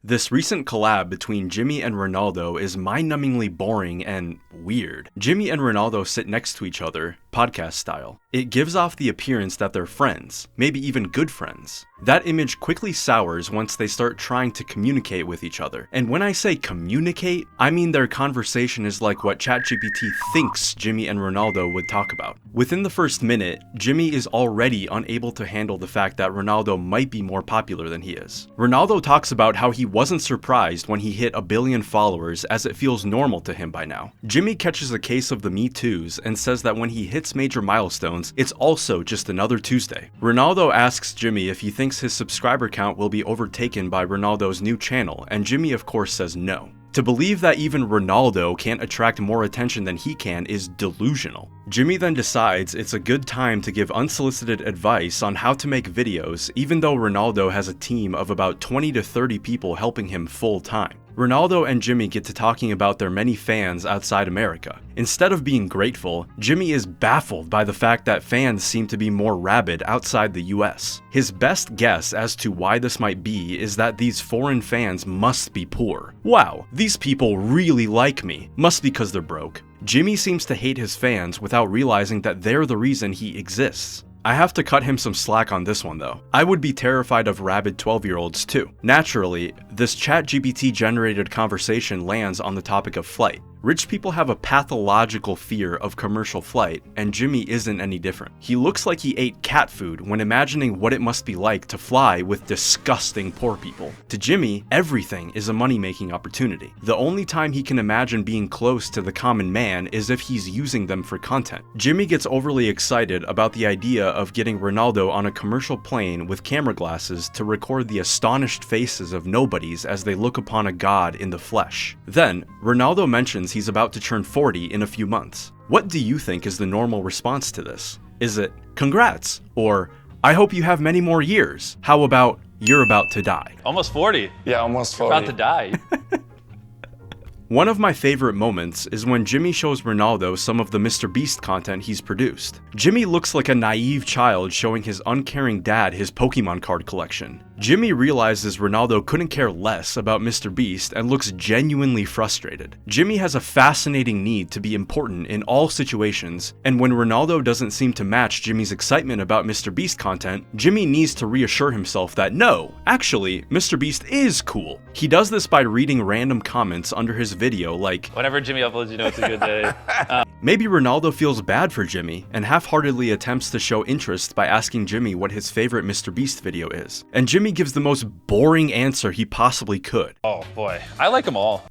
This recent collab between Jimmy and Ronaldo is mind-numbingly boring and weird. Jimmy and Ronaldo sit next to each other, podcast style. It gives off the appearance that they're friends, maybe even good friends. That image quickly sours once they start trying to communicate with each other. And when I say communicate, I mean their conversation is like what ChatGPT thinks Jimmy and Ronaldo would talk about. Within the first minute, Jimmy is already unable to handle the fact that Ronaldo might be more popular than he is. Ronaldo talks about how he wasn't surprised when he hit 1 billion followers, as it feels normal to him by now. Jimmy catches a case of the Me Too's and says that when he hits major milestones, it's also just another Tuesday. Ronaldo asks Jimmy if he thinks his subscriber count will be overtaken by Ronaldo's new channel, and Jimmy of course says no. To believe that even Ronaldo can't attract more attention than he can is delusional. Jimmy then decides it's a good time to give unsolicited advice on how to make videos, even though Ronaldo has a team of about 20 to 30 people helping him full time. Ronaldo and Jimmy get to talking about their many fans outside America. Instead of being grateful, Jimmy is baffled by the fact that fans seem to be more rabid outside the US. His best guess as to why this might be is that these foreign fans must be poor. Wow, these people really like me. Must be because they're broke. Jimmy seems to hate his fans without realizing that they're the reason he exists. I have to cut him some slack on this one though. I would be terrified of rabid 12-year-olds too. Naturally, this ChatGPT generated conversation lands on the topic of flight. Rich people have a pathological fear of commercial flight, and Jimmy isn't any different. He looks like he ate cat food when imagining what it must be like to fly with disgusting poor people. To Jimmy, everything is a money-making opportunity. The only time he can imagine being close to the common man is if he's using them for content. Jimmy gets overly excited about the idea of getting Ronaldo on a commercial plane with camera glasses to record the astonished faces of nobodies as they look upon a god in the flesh. Then, Ronaldo mentions he's about to turn 40 in a few months. What do you think is the normal response to this? Is it, congrats, or I hope you have many more years? How about, you're about to die? Almost 40. Yeah, almost 40. You're about to die. One of my favorite moments is when Jimmy shows Ronaldo some of the Mr. Beast content he's produced. Jimmy looks like a naive child showing his uncaring dad his Pokemon card collection. Jimmy realizes Ronaldo couldn't care less about Mr. Beast and looks genuinely frustrated. Jimmy has a fascinating need to be important in all situations, and when Ronaldo doesn't seem to match Jimmy's excitement about Mr. Beast content, Jimmy needs to reassure himself that no, actually, Mr. Beast is cool. He does this by reading random comments under his video like, Whenever Jimmy uploads, you know it's a good day. Maybe Ronaldo feels bad for Jimmy and half-heartedly attempts to show interest by asking Jimmy what his favorite Mr. Beast video is. And Jimmy gives the most boring answer he possibly could. Oh boy, I like them all.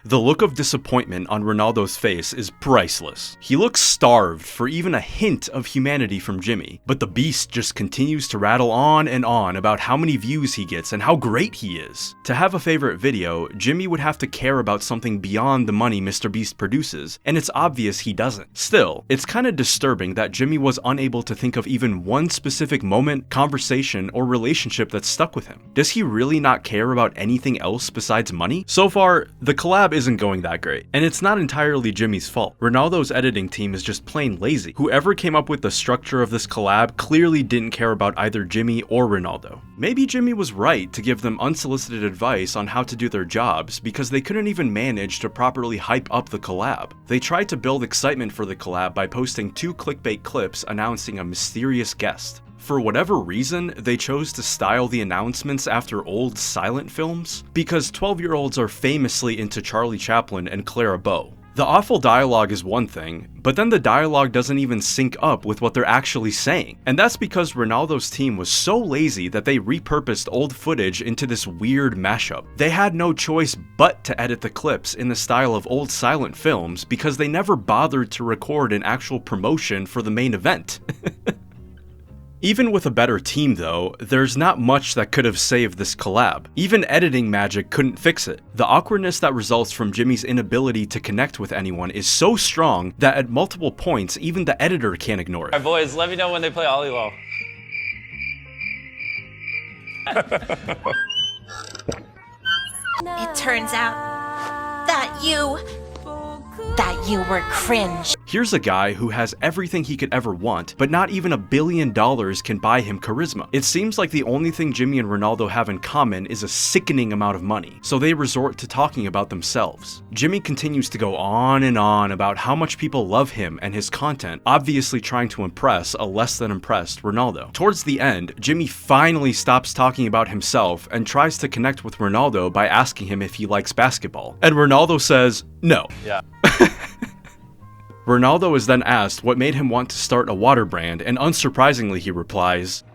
The look of disappointment on Ronaldo's face is priceless. He looks starved for even a hint of humanity from Jimmy, but the beast just continues to rattle on and on about how many views he gets and how great he is. To have a favorite video, Jimmy would have to care about something beyond the money Mr. Beast produces, and it's obvious he doesn't. Still, it's kinda disturbing that Jimmy was unable to think of even one specific moment, conversation, or relationship that stuck with him. Does he really not care about anything else besides money? So far, the collab isn't going that great, and it's not entirely Jimmy's fault. Ronaldo's editing team is just plain lazy. Whoever came up with the structure of this collab clearly didn't care about either Jimmy or Ronaldo. Maybe Jimmy was right to give them unsolicited advice on how to do their jobs because they couldn't even manage to properly hype up the collab. They tried to build excitement for the collab by posting 2 clickbait clips announcing a mysterious guest. For whatever reason, they chose to style the announcements after old silent films, because 12-year-olds are famously into Charlie Chaplin and Clara Bow. The awful dialogue is one thing, but then the dialogue doesn't even sync up with what they're actually saying. And that's because Ronaldo's team was so lazy that they repurposed old footage into this weird mashup. They had no choice but to edit the clips in the style of old silent films because they never bothered to record an actual promotion for the main event. Even with a better team though, there's not much that could have saved this collab. Even editing magic couldn't fix it. The awkwardness that results from Jimmy's inability to connect with anyone is so strong that at multiple points, even the editor can't ignore it. Alright boys, let me know when they play Ollie It turns out that you were cringe. Here's a guy who has everything he could ever want, but not even $1 billion can buy him charisma. It seems like the only thing Jimmy and Ronaldo have in common is a sickening amount of money, so they resort to talking about themselves. Jimmy continues to go on and on about how much people love him and his content, obviously trying to impress a less than impressed Ronaldo. Towards the end, Jimmy finally stops talking about himself and tries to connect with Ronaldo by asking him if he likes basketball. And Ronaldo says, no. Yeah. Ronaldo is then asked what made him want to start a water brand, and unsurprisingly he replies,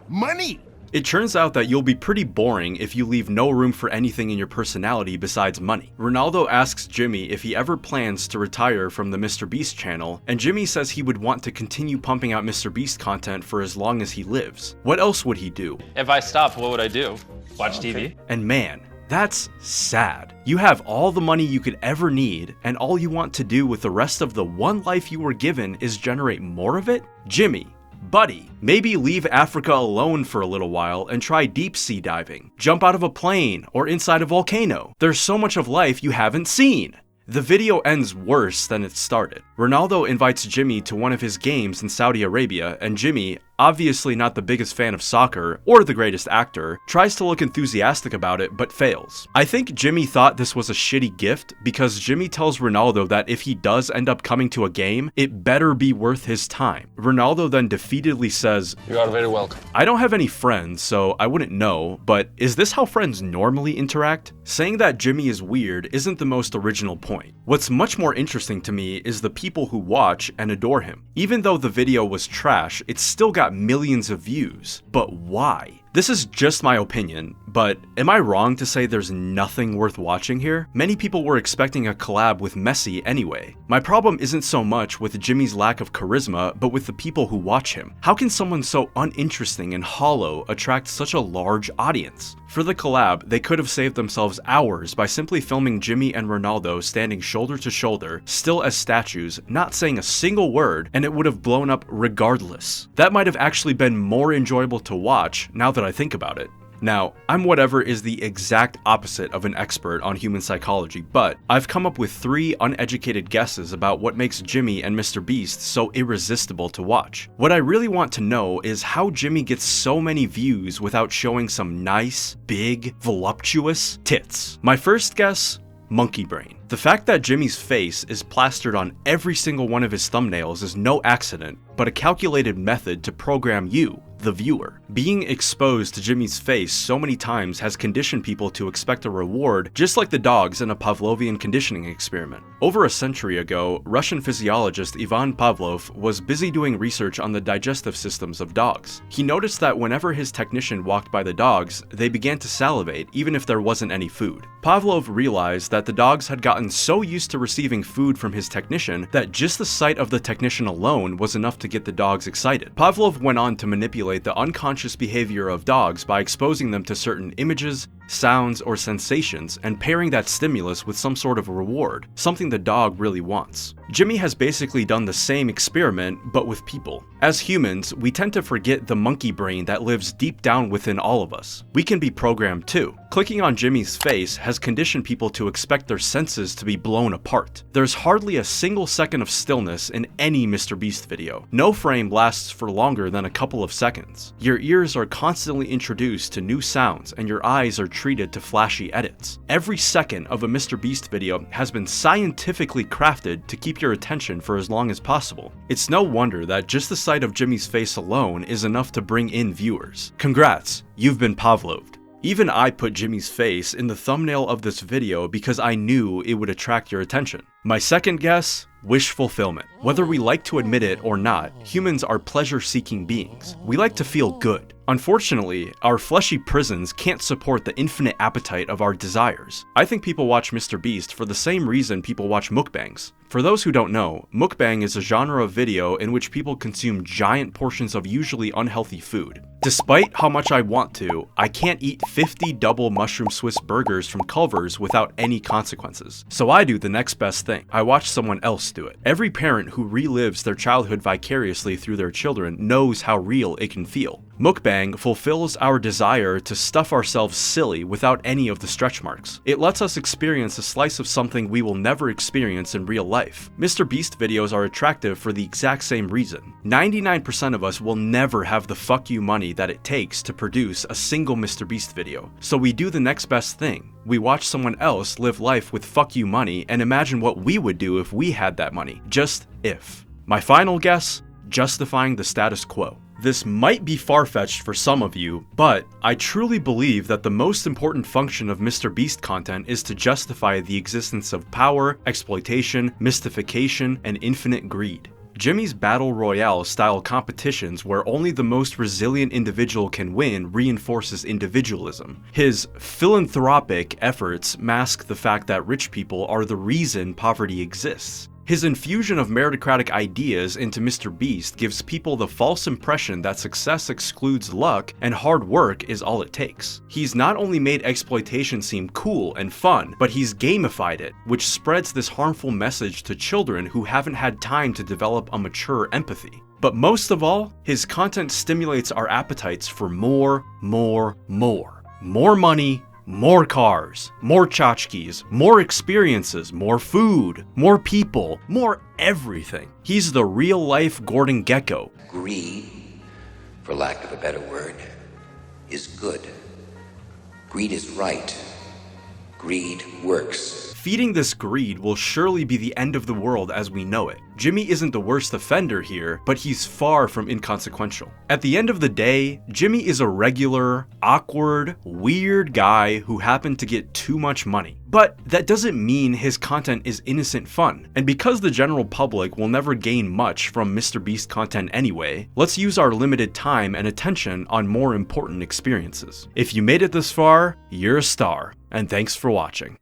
money! It turns out that you'll be pretty boring if you leave no room for anything in your personality besides money. Ronaldo asks Jimmy if he ever plans to retire from the MrBeast channel, and Jimmy says he would want to continue pumping out MrBeast content for as long as he lives. What else would he do? If I stopped, what would I do? Watch TV? And man, that's sad. You have all the money you could ever need, and all you want to do with the rest of the one life you were given is generate more of it? Jimmy, buddy, maybe leave Africa alone for a little while and try deep sea diving. Jump out of a plane or inside a volcano. There's so much of life you haven't seen. The video ends worse than it started. Ronaldo invites Jimmy to one of his games in Saudi Arabia, and Jimmy, obviously not the biggest fan of soccer or the greatest actor, tries to look enthusiastic about it but fails. I think Jimmy thought this was a shitty gift because Jimmy tells Ronaldo that if he does end up coming to a game, it better be worth his time. Ronaldo then defeatedly says, You are very welcome. I don't have any friends, so I wouldn't know, but is this how friends normally interact? Saying that Jimmy is weird isn't the most original point. What's much more interesting to me is the people who watch and adore him. Even though the video was trash, it still got millions of views. But why? This is just my opinion, but am I wrong to say there's nothing worth watching here? Many people were expecting a collab with Messi anyway. My problem isn't so much with Jimmy's lack of charisma, but with the people who watch him. How can someone so uninteresting and hollow attract such a large audience? For the collab, they could have saved themselves hours by simply filming Jimmy and Ronaldo standing shoulder to shoulder, still as statues, not saying a single word, and it would have blown up regardless. That might have actually been more enjoyable to watch now that I think about it. Now, I'm whatever is the exact opposite of an expert on human psychology, but I've come up with 3 uneducated guesses about what makes Jimmy and MrBeast so irresistible to watch. What I really want to know is how Jimmy gets so many views without showing some nice, big, voluptuous tits. My first guess, monkey brain. The fact that Jimmy's face is plastered on every single one of his thumbnails is no accident, but a calculated method to program you, the viewer. Being exposed to Jimmy's face so many times has conditioned people to expect a reward, just like the dogs in a Pavlovian conditioning experiment. Over a century ago, Russian physiologist Ivan Pavlov was busy doing research on the digestive systems of dogs. He noticed that whenever his technician walked by the dogs, they began to salivate even if there wasn't any food. Pavlov realized that the dogs had gotten so used to receiving food from his technician that just the sight of the technician alone was enough to get the dogs excited. Pavlov went on to manipulate the unconscious behavior of dogs by exposing them to certain images, sounds, or sensations and pairing that stimulus with some sort of reward, something the dog really wants. Jimmy has basically done the same experiment, but with people. As humans, we tend to forget the monkey brain that lives deep down within all of us. We can be programmed too. Clicking on Jimmy's face has conditioned people to expect their senses to be blown apart. There's hardly a single second of stillness in any MrBeast video. No frame lasts for longer than a couple of seconds. Your ears are constantly introduced to new sounds and your eyes are treated to flashy edits. Every second of a MrBeast video has been scientifically crafted to keep your attention for as long as possible. It's no wonder that just the sight of Jimmy's face alone is enough to bring in viewers. Congrats, you've been Pavloved. Even I put Jimmy's face in the thumbnail of this video because I knew it would attract your attention. My second guess, wish fulfillment. Whether we like to admit it or not, humans are pleasure-seeking beings. We like to feel good. Unfortunately, our fleshy prisons can't support the infinite appetite of our desires. I think people watch MrBeast for the same reason people watch mukbangs. For those who don't know, mukbang is a genre of video in which people consume giant portions of usually unhealthy food. Despite how much I want to, I can't eat 50 double mushroom Swiss burgers from Culver's without any consequences. So I do the next best thing. I watch someone else do it. Every parent who relives their childhood vicariously through their children knows how real it can feel. Mukbang fulfills our desire to stuff ourselves silly without any of the stretch marks. It lets us experience a slice of something we will never experience in real life. Mr. Beast videos are attractive for the exact same reason. 99% of us will never have the fuck you money that it takes to produce a single Mr. Beast video. So we do the next best thing. We watch someone else live life with fuck you money and imagine what we would do if we had that money. Just if. My final guess, justifying the status quo. This might be far-fetched for some of you, but I truly believe that the most important function of Mr. Beast content is to justify the existence of power, exploitation, mystification, and infinite greed. Jimmy's Battle Royale style competitions where only the most resilient individual can win reinforces individualism. His philanthropic efforts mask the fact that rich people are the reason poverty exists. His infusion of meritocratic ideas into Mr. Beast gives people the false impression that success excludes luck and hard work is all it takes. He's not only made exploitation seem cool and fun, but he's gamified it, which spreads this harmful message to children who haven't had time to develop a mature empathy. But most of all, his content stimulates our appetites for more money, more cars, more tchotchkes, more experiences, more food, more people, more everything. He's the real-life Gordon Gekko. Greed, for lack of a better word, is good. Greed is right. Greed works. Feeding this greed will surely be the end of the world as we know it. Jimmy isn't the worst offender here, but he's far from inconsequential. At the end of the day, Jimmy is a regular, awkward, weird guy who happened to get too much money. But that doesn't mean his content is innocent fun. And because the general public will never gain much from Mr. Beast content anyway, let's use our limited time and attention on more important experiences. If you made it this far, you're a star, and thanks for watching.